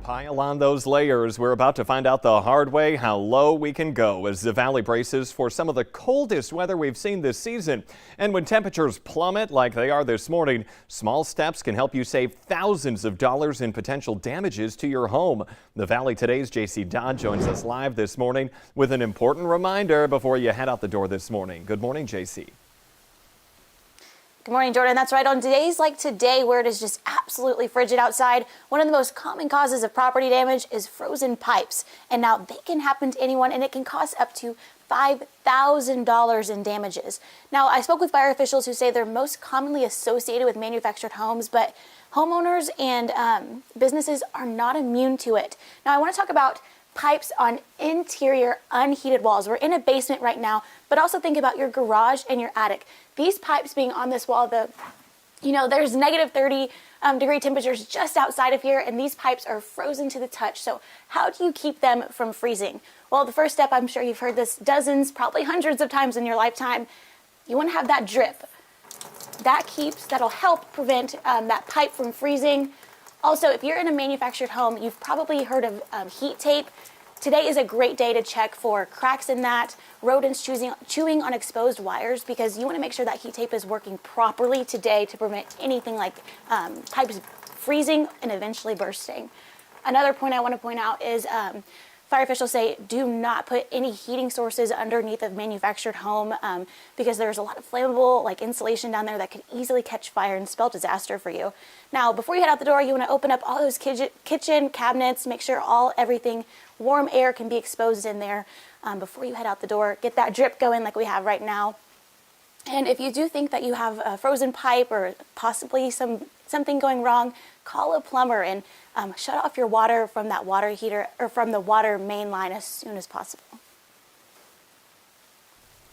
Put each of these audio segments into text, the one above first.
Pile on those layers. We're about to find out the hard way how low we can go as the valley braces for some of the coldest weather we've seen this season. And when temperatures plummet like they are this morning, small steps can help you save thousands of dollars in potential damages to your home. The Valley Today's J.C. Dodd joins us live this morning with an important reminder before you head out the door this morning. Good morning, J.C. Good morning, Jordan. That's right. On days like today, where it is just absolutely frigid outside, one of the most common causes of property damage is frozen pipes. And now they can happen to anyone, and it can cost up to $5,000 in damages. Now, I spoke with fire officials who say they're most commonly associated with manufactured homes, but homeowners and businesses are not immune to it. Now, I want to talk about pipes on interior unheated walls. We're in a basement right now, but also think about your garage and your attic. These pipes being on this wall, there's negative 30 degree temperatures just outside of here, and these pipes are frozen to the touch. So how do you keep them from freezing? Well, the first step, I'm sure you've heard this dozens, probably hundreds of times in your lifetime. You want to have that drip. That'll help prevent that pipe from freezing. Also, if you're in a manufactured home, you've probably heard of heat tape. Today is a great day to check for cracks in that, rodents chewing on exposed wires, because you want to make sure that heat tape is working properly today to prevent anything like pipes freezing and eventually bursting. Another point I want to point out is fire officials say do not put any heating sources underneath a manufactured home because there's a lot of flammable insulation down there that could easily catch fire and spell disaster for you. Now, before you head out the door, you want to open up all those kitchen cabinets, make sure everything warm air can be exposed in there before you head out the door. Get that drip going like we have right now. And if you do think that you have a frozen pipe or possibly something going wrong, call a plumber and shut off your water from that water heater or from the water main line as soon as possible.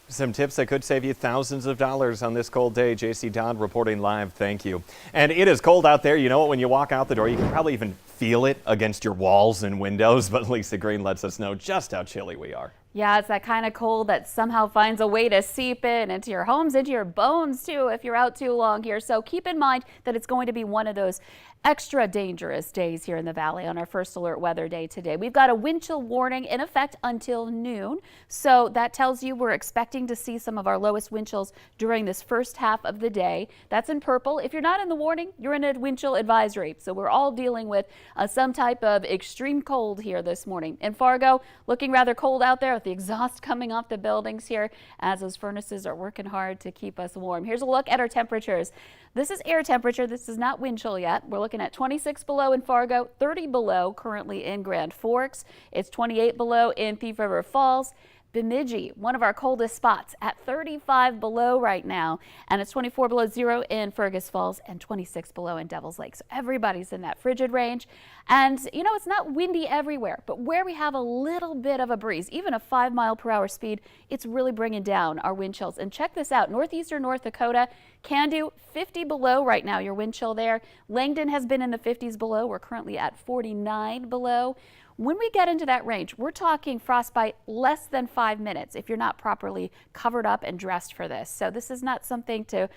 Some tips that could save you thousands of dollars on this cold day. J.C. Dodd reporting live. Thank you. And it is cold out there. You know what? When you walk out the door, you can probably even feel it against your walls and windows. But Lisa Green lets us know just how chilly we are. Yeah, it's that kind of cold that somehow finds a way to seep into your homes, into your bones too, if you're out too long here. So keep in mind that it's going to be one of those extra dangerous days here in the valley on our first alert weather day today. We've got a wind chill warning in effect until noon. So that tells you we're expecting to see some of our lowest wind chills during this first half of the day. That's in purple. If you're not in the warning, you're in a wind chill advisory. So we're all dealing with some type of extreme cold here this morning. In Fargo, looking rather cold out there with the exhaust coming off the buildings here as those furnaces are working hard to keep us warm. Here's a look at our temperatures. This is air temperature. This is not wind chill yet. We're looking at 26 below in Fargo, 30 below currently in Grand Forks. It's 28 below in Thief River Falls. Bemidji, one of our coldest spots, at 35 below right now, and it's 24 below zero in Fergus Falls and 26 below in Devil's Lake. So everybody's in that frigid range. And it's not windy everywhere, but where we have a little bit of a breeze, even a 5-mile-per-hour speed, it's really bringing down our wind chills. And check this out, northeastern North Dakota can do 50 below right now, your wind chill there. Langdon has been in the 50s below. We're currently at 49 below. When we get into that range, we're talking frostbite less than 5 minutes if you're not properly covered up and dressed for this. So this is not something to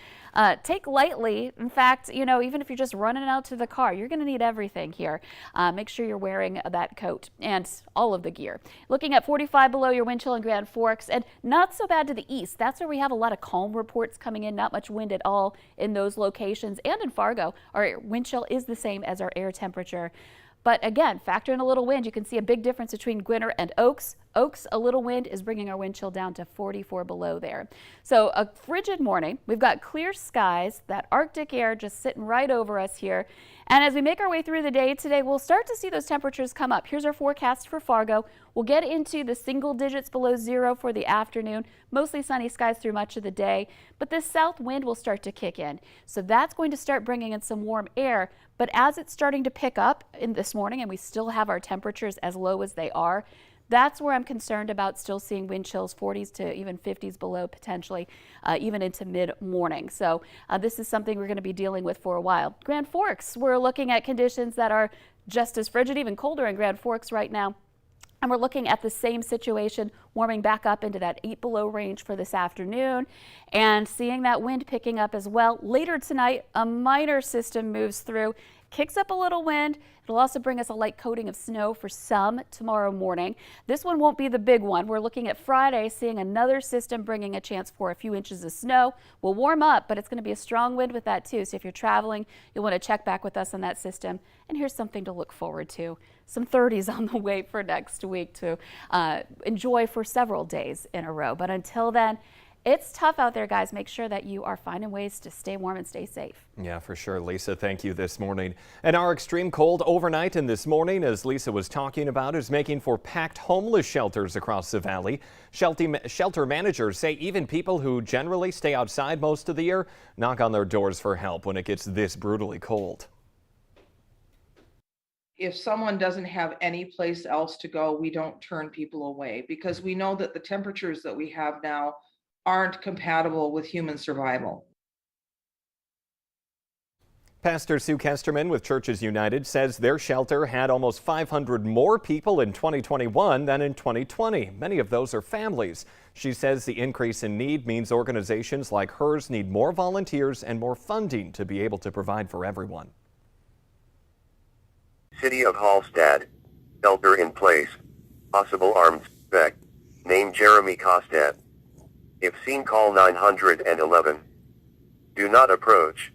take lightly. In fact, even if you're just running out to the car, you're going to need everything here. Make sure you're wearing that coat and all of the gear. Looking at 45 below your wind chill in Grand Forks, and not so bad to the east. That's where we have a lot of calm reports coming in, not much wind at all in those locations. And in Fargo, our wind chill is the same as our air temperature. But again, factor in a little wind. You can see a big difference between Gwinner and Oaks. Oaks, a little wind is bringing our wind chill down to 44 below there. So a frigid morning. We've got clear skies, that Arctic air just sitting right over us here. And as we make our way through the day today, we'll start to see those temperatures come up. Here's our forecast for Fargo. We'll get into the single digits below zero for the afternoon. Mostly sunny skies through much of the day, but this south wind will start to kick in. So that's going to start bringing in some warm air. But as it's starting to pick up in this morning, and we still have our temperatures as low as they are, that's where I'm concerned about still seeing wind chills 40s to even 50s below, potentially even into mid-morning. So this is something we're going to be dealing with for a while. Grand Forks, we're looking at conditions that are just as frigid, even colder in Grand Forks right now. And we're looking at the same situation, warming back up into that 8 below range for this afternoon and seeing that wind picking up as well. Later tonight, a minor system moves through. Kicks up a little wind. It'll also bring us a light coating of snow for some tomorrow morning. This one won't be the big one. We're looking at Friday, seeing another system bringing a chance for a few inches of snow. We'll warm up, but it's going to be a strong wind with that too. So if you're traveling, you'll want to check back with us on that system. And here's something to look forward to. Some 30s on the way for next week to enjoy for several days in a row. But until then, it's tough out there, guys. Make sure that you are finding ways to stay warm and stay safe. Yeah, for sure. Lisa, thank you this morning. And our extreme cold overnight and this morning, as Lisa was talking about, is making for packed homeless shelters across the valley. Shelter managers say even people who generally stay outside most of the year knock on their doors for help when it gets this brutally cold. If someone doesn't have any place else to go, we don't turn people away because we know that the temperatures that we have now aren't compatible with human survival. Pastor Sue Kesterman with Churches United says their shelter had almost 500 more people in 2021 than in 2020. Many of those are families. She says the increase in need means organizations like hers need more volunteers and more funding to be able to provide for everyone. City of Hallstatt, shelter in place, possible armed suspect, named Jeremy Kostet. If seen, call 911. Do not approach.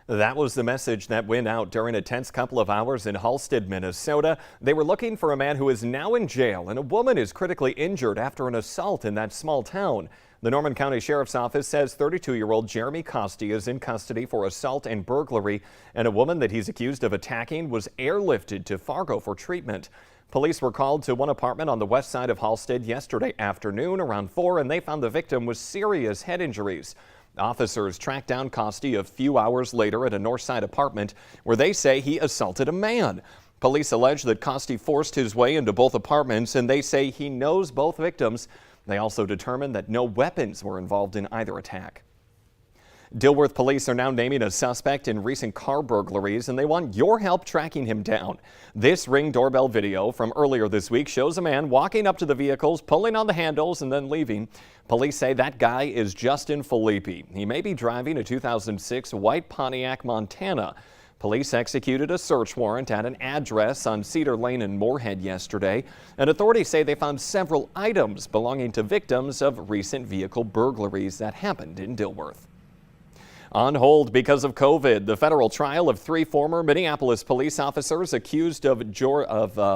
That was the message that went out during a tense couple of hours in Halstead, Minnesota. They were looking for a man who is now in jail, and a woman is critically injured after an assault in that small town. The Norman County Sheriff's Office says 32-year-old Jeremy Costi is in custody for assault and burglary, and a woman that he's accused of attacking was airlifted to Fargo for treatment. Police were called to one apartment on the west side of Halstead yesterday afternoon around 4, and they found the victim with serious head injuries. Officers tracked down Costi a few hours later at a north side apartment where they say he assaulted a man. Police allege that Costi forced his way into both apartments, and they say he knows both victims. They also determined that no weapons were involved in either attack. Dilworth police are now naming a suspect in recent car burglaries, and they want your help tracking him down. This Ring doorbell video from earlier this week shows a man walking up to the vehicles, pulling on the handles, and then leaving. Police say that guy is Justin Filippi. He may be driving a 2006 white Pontiac Montana. Police executed a search warrant at an address on Cedar Lane in Moorhead yesterday, and authorities say they found several items belonging to victims of recent vehicle burglaries that happened in Dilworth. On hold because of COVID, the federal trial of 3 former Minneapolis police officers accused of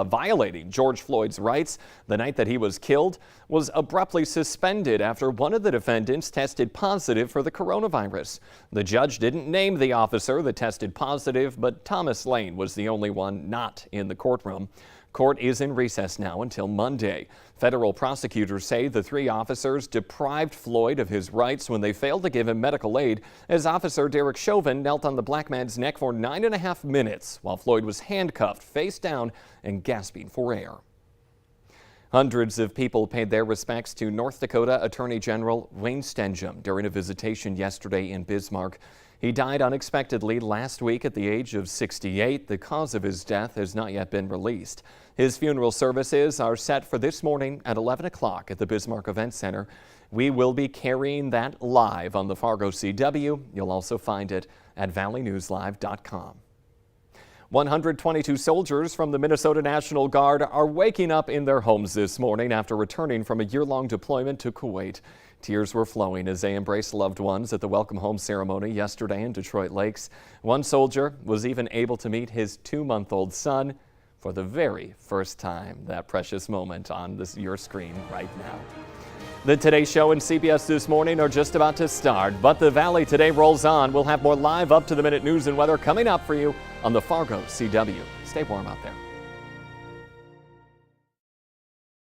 violating George Floyd's rights the night that he was killed was abruptly suspended after one of the defendants tested positive for the coronavirus. The judge didn't name the officer that tested positive, but Thomas Lane was the only one not in the courtroom. Court is in recess now until Monday. Federal prosecutors say the 3 officers deprived Floyd of his rights when they failed to give him medical aid, as Officer Derek Chauvin knelt on the black man's neck for 9.5 minutes while Floyd was handcuffed, face down, and gasping for air. Hundreds of people paid their respects to North Dakota Attorney General Wayne Stenehjem during a visitation yesterday in Bismarck. He died unexpectedly last week at the age of 68. The cause of his death has not yet been released. His funeral services are set for this morning at 11 o'clock at the Bismarck Event Center. We will be carrying that live on the Fargo CW. You'll also find it at valleynewslive.com. 122 soldiers from the Minnesota National Guard are waking up in their homes this morning after returning from a year-long deployment to Kuwait. Tears were flowing as they embraced loved ones at the welcome home ceremony yesterday in Detroit Lakes. One soldier was even able to meet his 2-month-old son for the very first time. That precious moment on your screen right now. The Today Show and CBS This Morning are just about to start, but the Valley Today rolls on. We'll have more live up-to-the-minute news and weather coming up for you on the Fargo CW. Stay warm out there.